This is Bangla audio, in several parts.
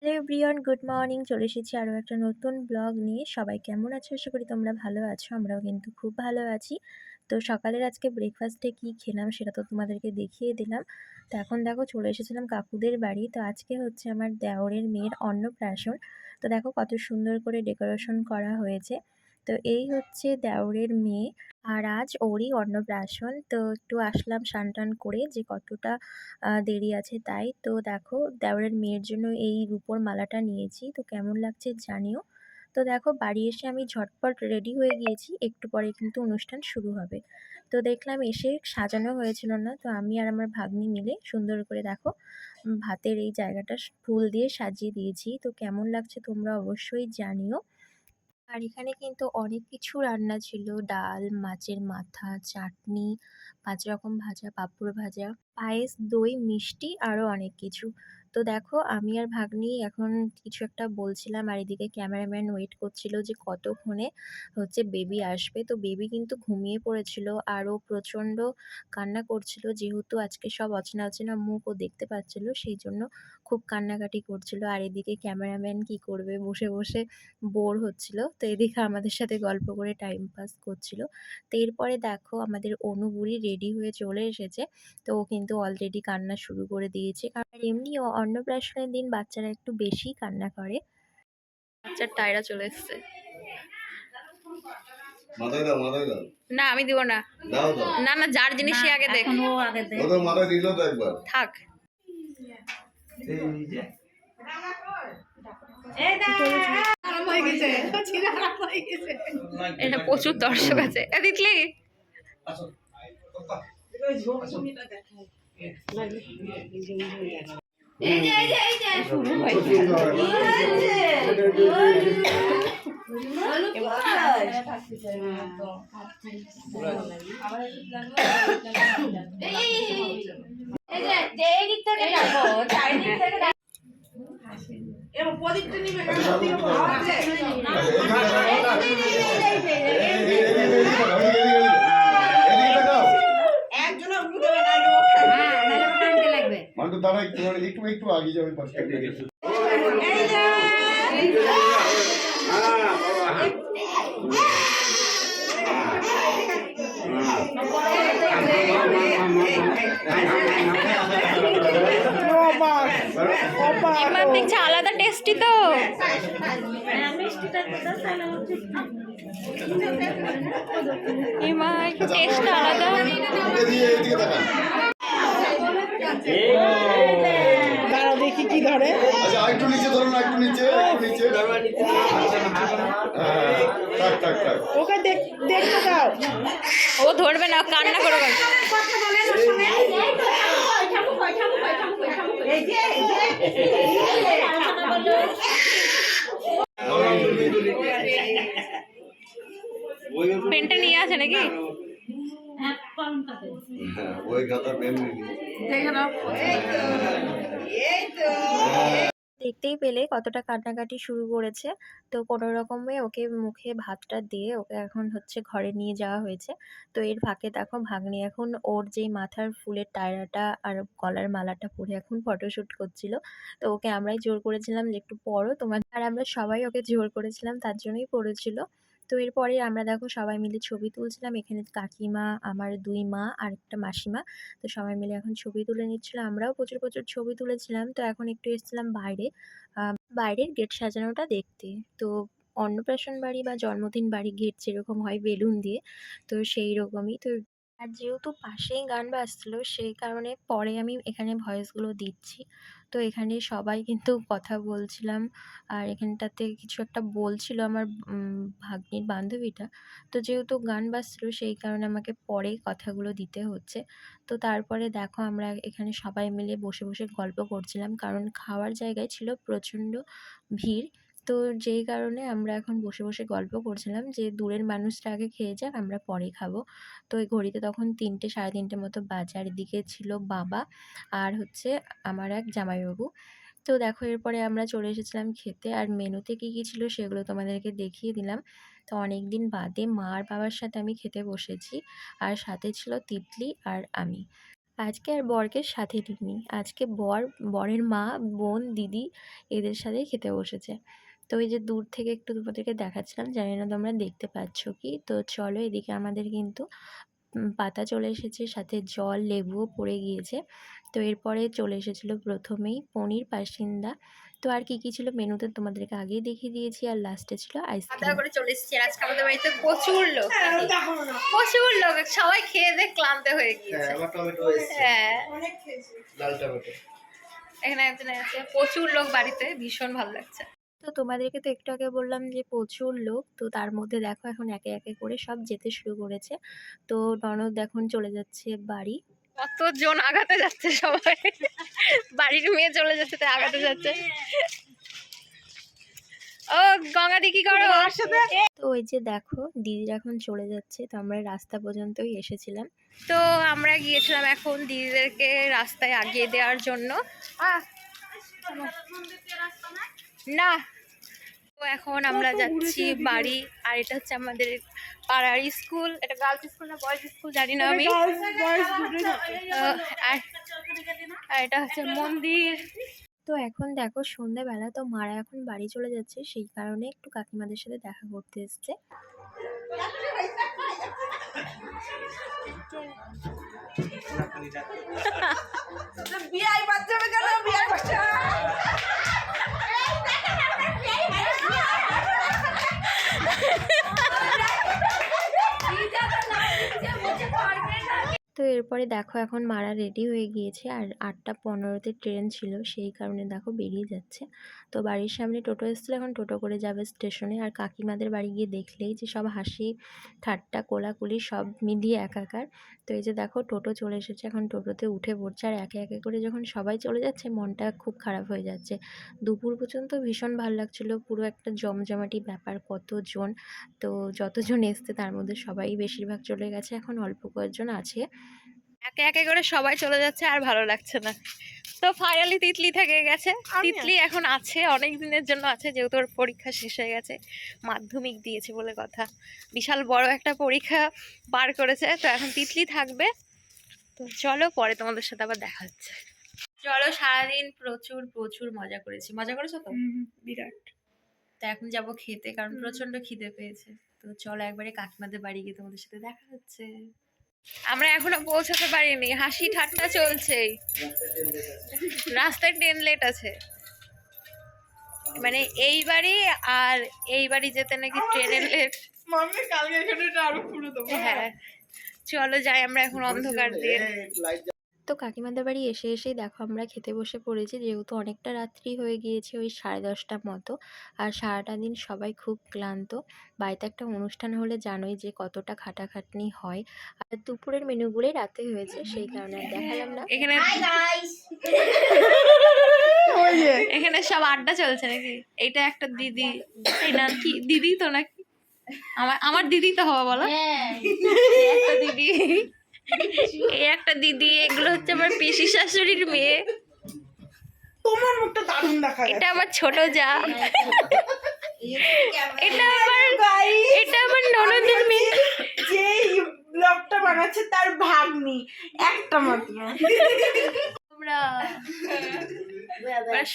Hello everyone, good morning. চলে এসেছি আরও একটা নতুন ব্লগ নিয়ে। সবাই কেমন আছো? আশা করি তোমরা ভালো আছো। আমরাও কিন্তু খুব ভালো আছি। তো সকালের আজকে ব্রেকফাস্টে কী খেলাম সেটা তো তোমাদেরকে দেখিয়ে দিলাম। তো এখন দেখো চলে এসেছিলাম কাকুদের বাড়ি। তো আজকে হচ্ছে আমার দেওরের মেয়ের অন্নপ্রাশন। তো দেখো কত সুন্দর করে ডেকোরেশন করা হয়েছে। তো এই হচ্ছে দেওরের মেয়ে, আর আজ ওরই অন্নপ্রাশন। তো একটু আসলাম স্নান টান করে, যে কতটা দেরি আছে তাই। তো দেখো দেওরের মেয়ের জন্য এই রূপোর মালাটা নিয়েছি, তো কেমন লাগছে জানিও। তো দেখো বাড়ি এসে আমি ঝটপট রেডি হয়ে গিয়েছি, একটু পরে কিন্তু অনুষ্ঠান শুরু হবে। তো দেখলাম এসে সাজানো হয়েছিল না, তো আমি আর আমার ভাগ্নি মিলে সুন্দর করে দেখো ভাতের এই জায়গাটা ফুল দিয়ে সাজিয়ে দিয়েছি। তো কেমন লাগছে তোমরা অবশ্যই জানিও। আর এখানে কিন্তু অনেক কিছু রান্না ছিল, ডাল, মাছের মাথা, চাটনি, ৫ রকম ভাজা, পাঁপড় ভাজা, পায়েস, দই, মিষ্টি আরও অনেক কিছু। তো দেখো আমি আর ভাগ্নি এখন কিছু একটা বলছিলাম, আর এদিকে ক্যামেরাম্যান ওয়েট করছিল যে কতক্ষণে হচ্ছে বেবি আসবে। তো বেবি কিন্তু ঘুমিয়ে পড়েছিল, আর ও প্রচণ্ড কান্না করছিল, যেহেতু আজকে সব অচেনা অচেনা মুখ ও দেখতে পাচ্ছিল, সেই জন্য খুব কান্নাকাটি করছিল। আর এদিকে ক্যামেরাম্যান কি করবে, বসে বসে বোর হচ্ছিল। তো এদিকে আমাদের সাথে গল্প করে টাইম পাস করছিল। তো এরপরে দেখো আমাদের অনু বুড়ি রেডি হয়ে চলে এসেছে। তো ও কিন্তু অলরেডি কান্না শুরু করে দিয়েছে। আর এমনিও অন্নপ্রাশনের দিন বাচ্চারা একটু বেশিই কান্না করে। বাচ্চার টায়রা চলে এসছে। মাথায় দাও, মাথায় দাও। না আমি দিব না। দাও দাও। না না, যার জিনিস সে আগে দেখ। ও তো মাথায় দিল তো একবার। থাক। এই যে এটা প্রচুর দর্শক আছে। এ তিতলি আসো। শুরু হয়েছে। মান্টু দাঁড়া, একটু একটু একটু আগে যাবে পাশে। এবার দেখছি আলাদা টেস্টি তো। এমা একটু টেস্ট আলাদা। দাঁড়াও দেখি কি ধরে। আচ্ছা একটু নিচে ধরো না, একটু নিচে, নিচে। থাক থাক থাক। ওকে দেখতে দাও। ও ধরবে না, কান্না করবে। পেনটা নিয়ে আসে নাকি? ওই খাতা পেন দেখতেই পেলে কতটা কান্নাকাটি শুরু করেছে। তো কোনো রকমে ওকে মুখে ভাতটা দিয়ে ওকে এখন হচ্ছে ঘরে নিয়ে যাওয়া হয়েছে। তো এর ফাঁকে দেখো ভাগ্নি এখন ওর যেই মাথার ফুলের টায়রাটা আর গলার মালাটা পরে এখন ফটোশ্যুট করছিল। তো ওকে আমরাই জোর করেছিলাম যে একটু পরো তোমার, আর আমরা সবাই ওকে জোর করেছিলাম, তার জন্যই পড়েছিল। তো এরপরে আমরা দেখো সবাই মিলে ছবি তুলছিলাম। এখানে কাকিমা, আমার ২ মা আর একটা মাসিমা। তো সবাই মিলে এখন ছবি তুলে নিচ্ছিল। আমরাও প্রচুর প্রচুর ছবি তুলেছিলাম। তো এখন একটু এসেছিলাম বাইরে, বাইরের গেট সাজানোটা দেখতে। তো অন্নপ্রাশন বাড়ি বা জন্মদিন বাড়ি গেট যেরকম হয় বেলুন দিয়ে, তো সেই রকমই। তো আর যেহেতু পাশেই গান বাজছিল, সেই কারণে পরে আমি এখানে ভয়েসগুলো দিচ্ছি। তো এখানে সবাই কিন্তু কথা বলছিলাম, আর এখানটাতে কিছু একটা বলছিল আমার ভাগ্নির বান্ধবীটা। তো যেহেতু গান বাজছিল সেই কারণে আমাকে পরে কথাগুলো দিতে হচ্ছে। তো তারপরে দেখো আমরা এখানে সবাই মিলে বসে বসে গল্প করছিলাম, কারণ খাওয়ার জায়গায় ছিল প্রচণ্ড ভিড়। তো যেই কারণে আমরা এখন বসে বসে গল্প করছিলাম যে দূরের মানুষরা আগে খেয়ে যাক, আমরা পরে খাবো। তো ওই ঘড়িতে তখন ৩টে সাড়ে ৩টে মতো বাজে, আর এদিকে ছিল বাবা আর হচ্ছে আমার এক জামাইবাবু। তো দেখো এরপরে আমরা চলে এসেছিলাম খেতে, আর মেনুতে কী কী ছিল সেগুলো তোমাদেরকে দেখিয়ে দিলাম। তো অনেক দিন বাদে মা আর বাবার সাথে আমি খেতে বসেছি, আর সাথে ছিল তিতলি আর আমি। আজকে আর বরকে সাথে নিইনি। আজকে বরের মা, বোন, দিদি এদের সাথেই খেতে বসেছে। তো এই যে দূর থেকে একটু তোমাদেরকে দেখাচ্ছিলাম, জানি না তোমরা দেখতে পাচ্ছ কি? তো চলো, এদিকে আমাদের কিন্তু পাতা চলে এসেছে, সাথে জল, লেবুও পড়ে গিয়েছে। তো এরপরে চলে এসেছিলো প্রথমেই পনির পাসিন্দা। তো আর কি ছিল মেনুতে তোমাদেরকে আগেই দেখিয়ে দিয়েছি, আর লাস্টে ছিল আইসক্রিম। করে চলে এসেছি, আজকে আমাদের বাড়িতে প্রচুর লোক, প্রচুর লোক, সবাই খেয়ে দিয়ে ক্লান্ত হয়ে গিয়েছে। আমার টমেটো এসেছে, হ্যাঁ, লাল টমেটো। এখানে একজন আছে, প্রচুর লোক বাড়িতে, ভীষণ ভালো লাগছে। তো তোমাদেরকে তো একটু আগে বললাম যে প্রচুর লোক, তো তার মধ্যে দেখো এখন একে একে করে সব যেতে শুরু করেছে। তো ননদ এখন চলে যাচ্ছে বাড়ি। কতজন আগাতে যাচ্ছে, সবাই বাড়ির মেয়ে চলে যাচ্ছে তাই আগাতে যাচ্ছে। ও গঙ্গাদি কি করো? তো ওই যে দেখো দিদিরা এখন চলে যাচ্ছে, তো আমরা রাস্তা পর্যন্তই এসেছিলাম। তো আমরা গিয়েছিলাম এখন দিদিদেরকে রাস্তায় আগিয়ে দেওয়ার জন্য। না, তো এখন আমরা যাচ্ছি বাড়ি। আর এটা হচ্ছে আমাদের পাড়ার স্কুল, এটা গার্লস স্কুল না বয়েজ স্কুল জানি না আমি। আর এটা হচ্ছে মন্দির। তো এখন দেখো সন্ধ্যাবেলা, তো মারা এখন বাড়ি চলে যাচ্ছে, সেই কারণে একটু কাকিমাদের সাথে দেখা করতে এসছে। তো এরপরে দেখো এখন মারা রেডি হয়ে গিয়েছে, আর 8টা 15-তে ট্রেন ছিল, সেই কারণে দেখো বেরিয়ে যাচ্ছে। তো বাড়ির সামনে টোটো এসেছিলো, এখন টোটো করে যাবে স্টেশনে। আর কাকিমাদের বাড়ি গিয়ে দেখলেই যে সব হাসি ঠাট্টা কোলাকুলি সব মিলিয়ে একাকার। তো এই যে দেখো টোটো চলে এসেছে, এখন টোটোতে উঠে পড়ছে। আর একে একে করে যখন সবাই চলে যাচ্ছে, মনটা খুব খারাপ হয়ে যাচ্ছে। দুপুর পর্যন্ত ভীষণ ভালো লাগছিলো, পুরো একটা জমজমাটি ব্যাপার, কতজন। তো যতজন এসছে তার মধ্যে সবাই বেশিরভাগ চলে গেছে, এখন অল্প কয়েকজন আছে। একে একে করে সবাই চলে যাচ্ছে, আর ভালো লাগছে না। তো ফাইনালি তিতলি থেকে গেছে। তিতলি এখন আছে, অনেক দিনের জন্য আছে, যেহেতু ওর পরীক্ষা শেষ হয়ে গেছে, মাধ্যমিক দিয়েছে বলে কথা, বিশাল বড় একটা পরীক্ষা পার করেছে। তো এখন তিতলি থাকবে। তো চলো পরে তোমাদের সাথে আবার দেখা হচ্ছে। চলো, সারাদিন প্রচুর প্রচুর মজা করেছি। মজা করেছো তো? বিরাট। তো এখন যাবো খেতে, কারণ প্রচন্ড খিদে পেয়েছে। তো চলো একবারে কাকিমাদের বাড়ি গিয়ে তোমাদের সাথে দেখা হচ্ছে। আমরা এখনো পৌঁছাতে পারিনি, হাসি ঠাট্টা চলছেই, রাস্তায় ট্রেন লেট আছে। মানে এই বাড়ি আর এই বাড়ি যেতে নাকি ট্রেনের লেট। হ্যাঁ, চলো যাই আমরা এখন অন্ধকার দিয়ে। তো কাকিমাদের বাড়ি এসে এসেই দেখো আমরা খেতে বসে পড়েছি, যেহেতু অনেকটা রাত্রি হয়ে গিয়েছে, ওই 10:30টার মতো। আর সারাটা দিন সবাই খুব ক্লান্ত। বাড়িতে একটা অনুষ্ঠান হলে জানোই যে কতটা খাটাখাটনি হয়। আর দুপুরের মেনুগুলোই রাতে হয়েছে, সেই কারণে আর দেখালাম না। এখানে এখানে সব আড্ডা চলছে নাকি? এইটা একটা দিদি, এই না কি দিদি তো নাকি? আমার দিদি তো হওয়া বলো। একটা দিদি, এই একটা দিদি, এগুলো হচ্ছে আমার পিসি শাশুড়ির মেয়ে। তোমার মুখটা দারুণ দেখা এটা আমার ছোট যা, এটা আমার ননদের মেয়ে। যে ব্লগটা বানাচ্ছে তার ভাগ্নি একটা মাত্র। আমরা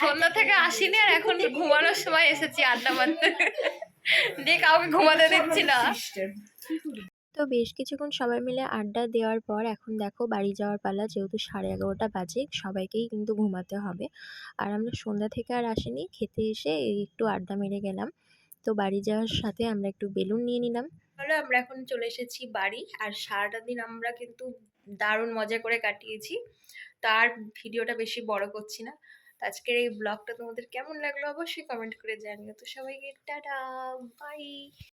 সন্ধ্যা থেকে আসিনি, আর এখন ঘুমানোর সময় এসেছি আড্ডা মারতে, দিয়ে কাউকে ঘুমাতে দিচ্ছি না। তো বেশ কিছুক্ষণ সবাই মিলে আড্ডা দেওয়ার পর এখন দেখো বাড়ি যাওয়ার পালা, যেহেতু 11:30টা বাজে, সবাইকেই কিন্তু ঘুমাতে হবে। আর আমরা সন্ধ্যা থেকে আর আসিনি, খেতে এসে একটু আড্ডা মেরে গেলাম। তো বাড়ি যাওয়ার সাথে আমরা একটু বেলুন নিয়ে নিলাম। তাহলে আমরা এখন চলে এসেছি বাড়ি, আর সারাটা দিন আমরা কিন্তু দারুণ মজা করে কাটিয়েছি। তার ভিডিওটা বেশি বড় করছি না। তো আজকের এই ব্লগটা তোমাদের কেমন লাগলো অবশ্যই কমেন্ট করে জানিও। তো সবাইকে টাটা, বাই।